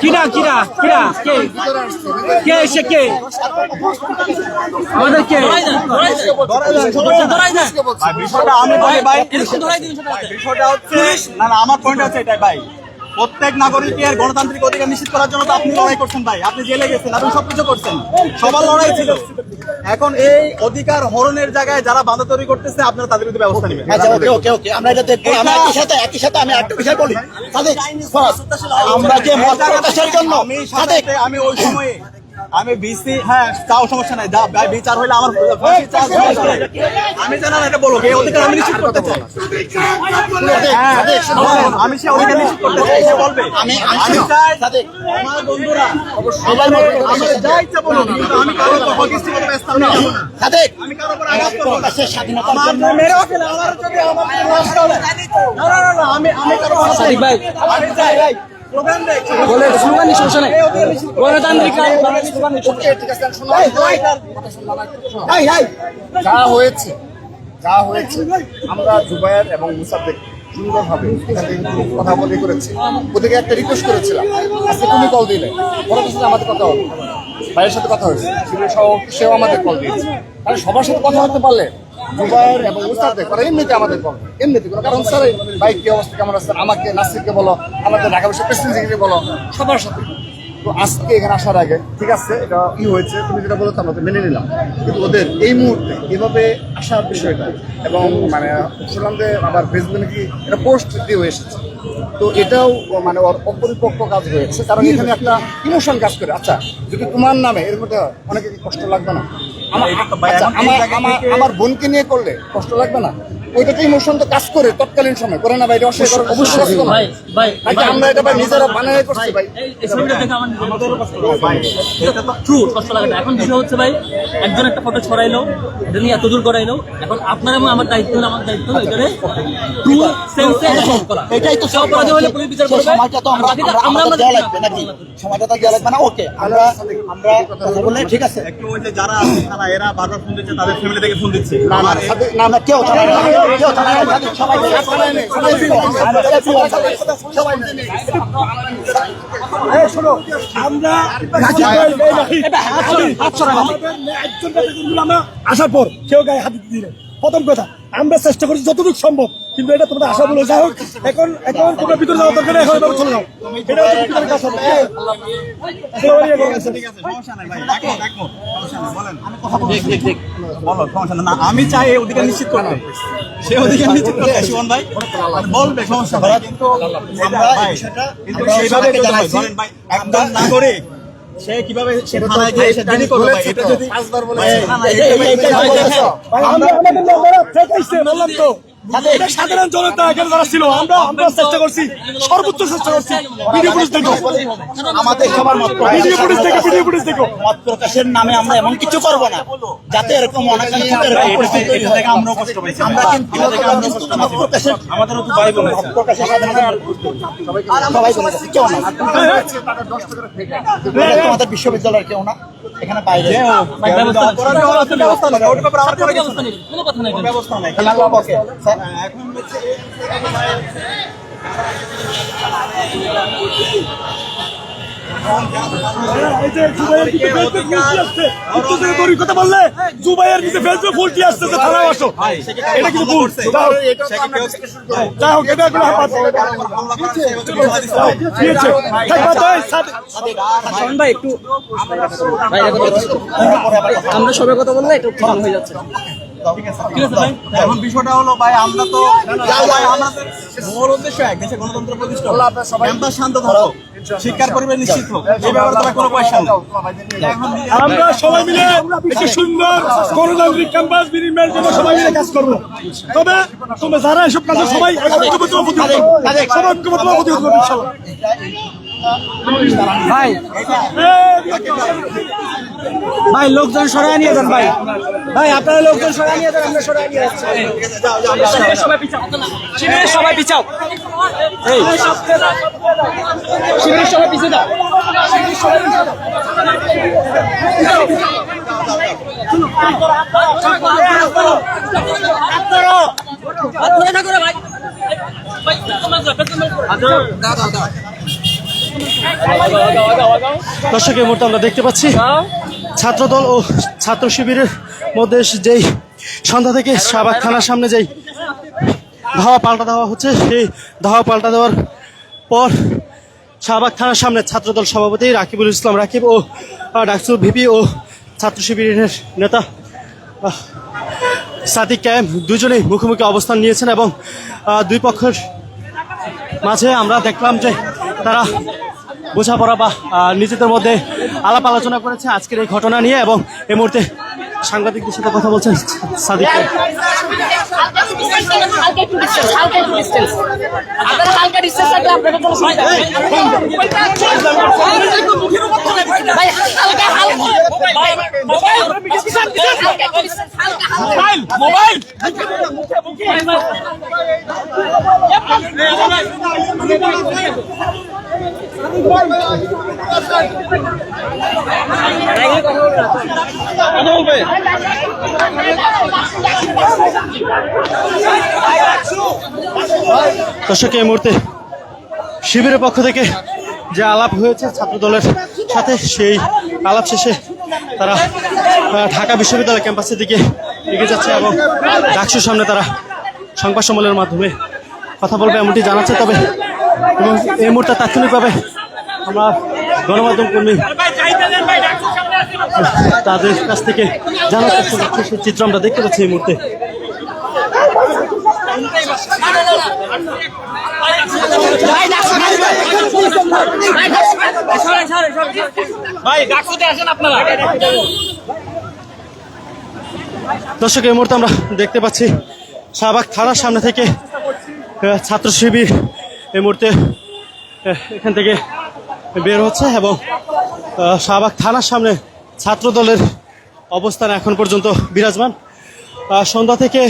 কিরা কিরা কিরা কে কে এসে কে আমাদের কে বিষয়টা আমি বলি ভাই, বিষয়টা হচ্ছে না না আমার পয়েন্ট হচ্ছে এটাই ভাই, প্রত্যেক নাগরিকের গণতান্ত্রিক অধিকার নিশ্চিত করার জন্য তো আপনি লড়াই করছেন ভাই, আপনি জেলে গেছেন, আপনি সবকিছু করছেন, সবার লড়াই ছিল। এখন এই অধিকার হরণের জায়গায় যারা বাধা তৈরি করতেছে আপনারা তাদের বিরুদ্ধে ব্যবস্থা নেবেন। আমরা এটা দেখবো। একই সাথে আমি একটা বিষয় বলি, আমরা যে মত প্রকাশের জন্য আমি ওই সময়ে আমি বিসি হ্যাঁ তাও সমস্যা নাই, বিচার হইলে আমার আমি জানা এটা বলো এই অধিকার আমি নিশ্চিত করতে চাই, আমি সে অধিকার নিশ্চিত করতে চাই, সে বলবে আমি চাই আমার বন্ধুরা যা ইচ্ছা বলুন, কিন্তু আমি কারো উপর হকিস্টিক ব্যস্ত না, আমি কারো উপর আঘাত করব না, আমার মেরে ফেলে আমার যদি আমার নষ্ট হবে না আমি কারো ভাই আমি চাই ভাই বলে স্লোগান সমস্যা নাই, গণতান্ত্রিক যা হয়েছে আমরা জুবায়ের এবং মুসাদ্দেক সুন্দরভাবে কথা বলে করেছি, ওদেরকে একটা রিকোয়েস্ট করেছিলাম, আজকে তুমি কল দিলে ওদের সাথে আমাদের কথা হলো, ভাইয়ের সাথে কথা হয়েছে, সেও আমাদের কল দিয়েছে, কারণ সবার সাথে কথা বলতে পারলে জুবায়ের এবং মুসাদ্দেক ওরা এমনিতে আমাদের কল এমনিতে কোনো কারণ স্যার ভাই কি অবস্থা কেমন আছেন, আমাকে নাসিরকে বলো, আমাদের ঢাকা বিশ্ব প্রেসিডেন্টকে বলো, সবার সাথে। তো আজকে এখানে আসার আগে ঠিক আছে এটা হয়েছে, তুমি যেটা বলো আমরা মেনে নিলাম, কিন্তু ওদের এই মুহূর্তে এভাবে আসার বিষয়টা এবং মানে সুনামদে আবার ফেসবুকে নাকি এটা পোস্ট দিয়ে এসেছে, তো এটাও মানে ওর অপরিপক্ক কাজ হয়েছে, কারণ এখানে একটা ইমোশন কাজ করে। আচ্ছা যদি তোমার নামে এর মধ্যে অনেকে কষ্ট লাগবে না, আমার বোনকে নিয়ে করলে কষ্ট লাগবে না, ওইটাতে ইমোশন তো কাজ করে তৎকালীন সময় করে না ভাই, এটা অবশ্যই আমরা এটা ভাই নিজেরা বানায় করছি ভাই, কষ্ট লাগে না। এখন বিষয় হচ্ছে ভাই একজন একটা ফটো ছড়াইলো, এটা নিয়ে এত দূর করাইলো, এখন আপনার এবং আমার দায়িত্ব হলো, আমার দায়িত্ব এখানে ট্রু সেন্সে সলভ করা, এটাই তো সব অপরাধ হলে পুলিশ বিচার করবে, সময়টা তো আমরা দেওয়া লাগবে নাকি, সময়টা তো দেওয়া লাগবে না, ওকে আমরা কথা বললে ঠিক আছে। একটু ওই যে যারা আছে তারা এরা বারবার ফোন দিচ্ছে, তাদের ফ্যামিলি থেকে ফোন দিচ্ছে, না কেউ আসার পর কেউ গায়ে হাত দিতে দিলে প্রথম কথা আমরা চেষ্টা করছি যতটুকু সম্ভব, কিন্তু এটা তোমাদের আশা বলে যাই হোক, এখন তোমরা ভিতরে যাওয়া দরকার, এখন চলে যাও, এটা হচ্ছে ভিতরের কাজ হবে। আমি চাই এই অধিকার নিশ্চিত করতে, সে অধিকার নিশ্চিত করতে শিবন ভাই বলবে সমস্যা ভাই, কিন্তু সেইভাবে ধরেন ভাই একদম না করে সে কিভাবে সে থানায় গিয়ে সে জানি করবে ভাই, এটা যদি পাঁচবার বলে বললাম তো সাধারণ জনতা এখানে যারা ছিল আমরা চেষ্টা করছি, সর্বোচ্চ চেষ্টা করছি, ভিডিও ফুটেজ দেখো, আমাদের সবার মত ভিডিও ফুটেজ দেখো মত প্রকাশের নামে আমরা এমন কিছু করব না যাতে এরকম অনাকাঙ্ক্ষিত এরকম পরিস্থিতি তৈরি হয়। আমরাও কষ্ট পাইছি, আমরা কিন্তু মত প্রকাশের আমাদেরও তো ভাই বোন আছে, প্রকাশের সবাই বলেছে কেউ না, তোমাদের বিশ্ববিদ্যালয়ের কেউ না, এখানে বাইরে ব্যবস্থা নেই, ওটার ব্যাপারে আমার কোনো কথা নেই, ব্যবস্থা নেই। এখন কথা বললে জুবাইয়ের কিছু ফেসবুক ফুলটি আসছে যে থানায় আসো, এটা কিছু ভুল, যাই হোক এটা ভাই একটু আমরা সবাই কথা বললে একটু কম হয়ে যাচ্ছে। এখন বিষয়টা হলো ভাই আমরা তো আমাদের মূল উদ্দেশ্য এক, দেশে গণতন্ত্র প্রতিষ্ঠা, ক্যাম্পাস শান্ত থাকো, শিক্ষার পরিবেশ নিশ্চিত হোক, এই ব্যাপারে তোমার কোনো পয়সা নেই। আমরা সবাই মিলে একটি সুন্দর গণতান্ত্রিক ক্যাম্পাস বিনির্মাণের জন্য সবাই মিলে কাজ করবো, তবে তোমরা যারা এসব কাজে সবাই ভাই ভাই লোকজন সরাই নিয়ে যান, ভাই ভাই আপনারা লোকজন সরাই নিয়ে যান, আমরা সরাই নিয়ে যাচ্ছি, সবাই পিছাও, শিবিরের সবাই পিছাও, শিবিরের সবাই পিছিয়ে দাও, শিবিরের সবাই পিছিয়ে দাও। দর্শক এই মুহূর্তে আমরা দেখতে পাচ্ছি ছাত্রদল ও ছাত্র শিবিরের মধ্যে যেই সন্ধ্যা থেকে শাহবাগ থানার সামনে যেই ধাওয়া পাল্টা দেওয়া হচ্ছে, সেই ধাওয়া পাল্টা দেওয়ার পর শাহবাগ থানার সামনে ছাত্রদল সভাপতি রাকিবুল ইসলাম রাকিব ও ডাকসু ভিপি ও ছাত্র শিবিরের নেতা সাদিক কায়েম দুজনেই মুখোমুখি অবস্থান নিয়েছেন এবং দুই পক্ষের মাঝে আমরা দেখলাম যে তারা বোঝাপড়া বা নিজেদের মধ্যে আলাপ আলোচনা করেছে আজকের এই ঘটনা নিয়ে। এবং এই মুহূর্তে সাংবাদিকদের সাথে কথা বলছেন সাদিক কায়েম। দর্শক এই মুহূর্তে শিবিরের পক্ষ থেকে যে আলাপ হয়েছে ছাত্রদলের সাথে, সেই আলাপ শেষে তারা ঢাকা বিশ্ববিদ্যালয় ক্যাম্পাসের দিকে এগিয়ে যাচ্ছে এবং ডাকসুর সামনে তারা সংবাদ সম্মেলনের মাধ্যমে কথা বলবে এমনটি জানাচ্ছে। তবে এবং এই মুহূর্তে তাৎক্ষণিকভাবে আমরা গণমাধ্যম কর্মী তাদের কাছ থেকে জানার চেষ্টা করছি, সেই চিত্র আমরা দেখতে পাচ্ছি এই মুহূর্তে। দর্শক এই মুহূর্তে আমরা দেখতে পাচ্ছি শাহবাগ থানার সামনে থেকে ছাত্র শিবির এই মুহূর্তে এখান থেকে বের হচ্ছে এবং শাহবাগ থানার সামনে ছাত্র দলের অবস্থান এখন পর্যন্ত বিরাজমান। সন্ধ্যা থেকে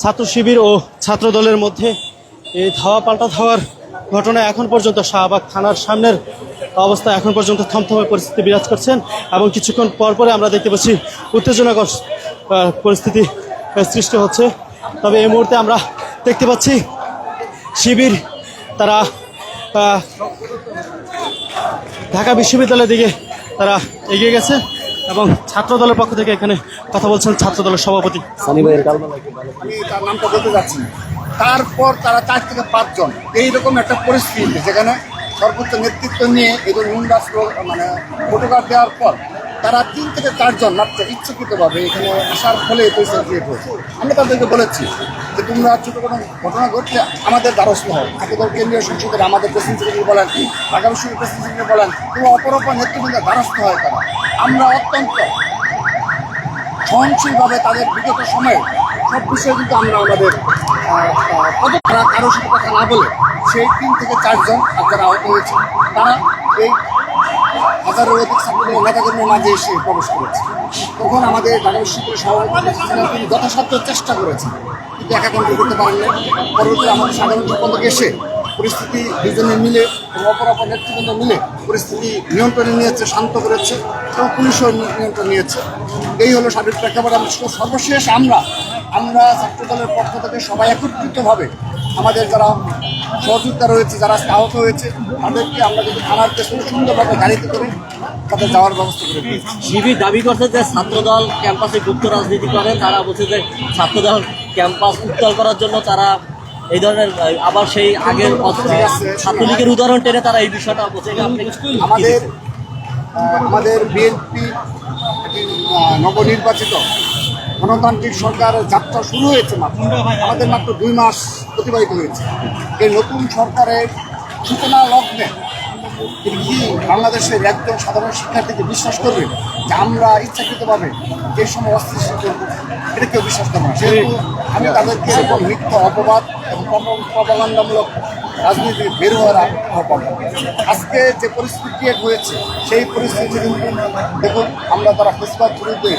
ছাত্র শিবির ও ছাত্র দলের মধ্যে এই ধাওয়া পাল্টা ধাওয়ার ঘটনা এখন পর্যন্ত শাহবাগ থানার সামনের অবস্থা এখন পর্যন্ত থমথমে পরিস্থিতি বিরাজ করছেন এবং কিছুক্ষণ পর পরে আমরা দেখতে পাচ্ছি উত্তেজনাকর পরিস্থিতি সৃষ্টি হচ্ছে। তবে এই মুহূর্তে আমরা দেখতে পাচ্ছি শিবির তারা ঢাকা বিশ্ববিদ্যালয়ের দিকে তারা এগিয়ে গেছে এবং ছাত্র দলের পক্ষ থেকে এখানে কথা বলছেন ছাত্র দলের সভাপতি আমি তার নামটা বলতে যাচ্ছি না। তারপর তারা 4 থেকে 5 জন এইরকম একটা পরিস্থিতি যেখানে সর্বোচ্চ নেতৃত্ব নিয়ে এদের মুন্ডাস্ত্র মানে ফটোগ্রাফ দেওয়ার পর তারা 3 থেকে 4 জন মাত্র ইচ্ছাকৃতভাবে এখানে আসার ফলে এই পরিস্থিতি ক্রিয়েট হয়েছে। আমি তাদেরকে বলেছি যে তোমরা ছোট কোনো ঘটনা ঘটলে আমাদের দ্বারস্থ হও, আপনাদের কেন্দ্রীয় সংসদের আমাদের প্রেসিডেন্ট সেক্রেটারি বলেন, ঢাকা বিশ্ববিদ্যালয়ের প্রেসিডেন্ট সেক্রেটারি বলেন, তোমরা অপর নেতৃবৃন্দের দ্বারস্থ হয় তারা। আমরা অত্যন্ত সহনশীলভাবে তাদের বিগত সময়ে সব বিষয়ে কিন্তু আমরা আমাদের তারা কারোর সাথে কথা না বলে সেই 3 থেকে 4 জন যারা আহত হয়েছে তারা এই হাজারের অধিক ছাত্রদের নেতাকর্মীর মাঝে এসে প্রবেশ করেছে। তখন আমাদের ঢাকা বিশ্ববিদ্যালয়ের সভাপতি তিনি যথাসাধ্য চেষ্টা করেছেন কিন্তু একা কন্ট্রোল করতে পারেন না। পরবর্তী আমাদের সাধারণ সম্পাদক এসে পরিস্থিতি দুজনে মিলে এবং অপর নেতৃবৃন্দ মিলে পরিস্থিতি নিয়ন্ত্রণে নিয়েছে, শান্ত করেছে এবং পুলিশও নিয়ন্ত্রণ নিয়েছে। এই হলো সার্বিক প্রেক্ষাপট। সর্বশেষ আমরা ছাত্রদলের পক্ষ থেকে সবাই একত্রিতভাবে আমাদের যারা সহযোগিতা রয়েছে, যারা আহত হয়েছে তাদেরকে আমরা যদি থানার পেছনে সুন্দরভাবে গাড়িতে করে তাদের যাওয়ার ব্যবস্থা করে দিয়েছি। শিবির দাবি করছে যে ছাত্রদল ক্যাম্পাসে গুপ্ত রাজনীতি করে, তারা বলছে যে ছাত্রদল ক্যাম্পাস উত্তাল করার জন্য তারা এই ধরনের আবার সেই আগের ছাত্রলীগের উদাহরণ টেনে তারা এই বিষয়টা বলছে। আমাদের বিএনপি নবনির্বাচিত গণতান্ত্রিক সরকারের যাত্রা শুরু হয়েছে মাত্র, আমাদের মাত্র 2 মাস অতিবাহিত হয়েছে। এই নতুন সরকারের সূচনা লগ্নে কি বাংলাদেশের একজন সাধারণ শিক্ষার্থীকে বিশ্বাস করবে যে আমরা ইচ্ছাকৃতভাবে এই সময় অস্থিতিশীল করবো? এটা কেউ বিশ্বাস করবে না। সেহেতু আমি তাদেরকে এরকম মিথ্যা অপবাদ এবং প্রপাগান্ডামূলক রাজনীতি বের হওয়ার আহ্বান। আজকে যে পরিস্থিতি ক্রিয়েট হয়েছে সেই পরিস্থিতি কিন্তু দেখুন, আমরা যারা ফেসবুক বিরুদ্ধে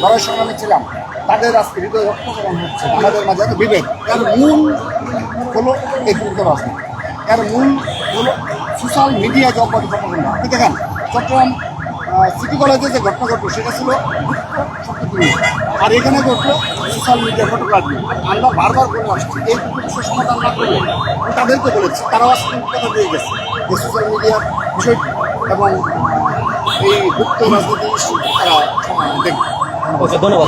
লড়াই সংগ্রামে ছিলাম তাদের আজকে হৃদয় রক্তকরণ হচ্ছে। আমাদের মাঝে একটা বিভেদ, এর মূল হলো এই গুপ্ত রাজনীতি, এর মূল হলো সোশ্যাল মিডিয়া যে অপবাদ প্রপাগান্ডা। আপনি দেখেন চট্টগ্রাম সিটি কলেজে যে ঘটনা ঘটলো সেটা ছিল আর এখানে ঘটলো সোশ্যাল মিডিয়া ফটোগ্রাফি। আমরা বারবার বলে আসছি এই দুটো বিষয় সমাধান না করলে তাদেরকে বলেছি, তারাও আসলে কথা দিয়ে গেছে যে সোশ্যাল মিডিয়ার বিষয় এবং এই গুপ্ত রাজনীতি তারা দেখবে। ওকে, ধন্যবাদ।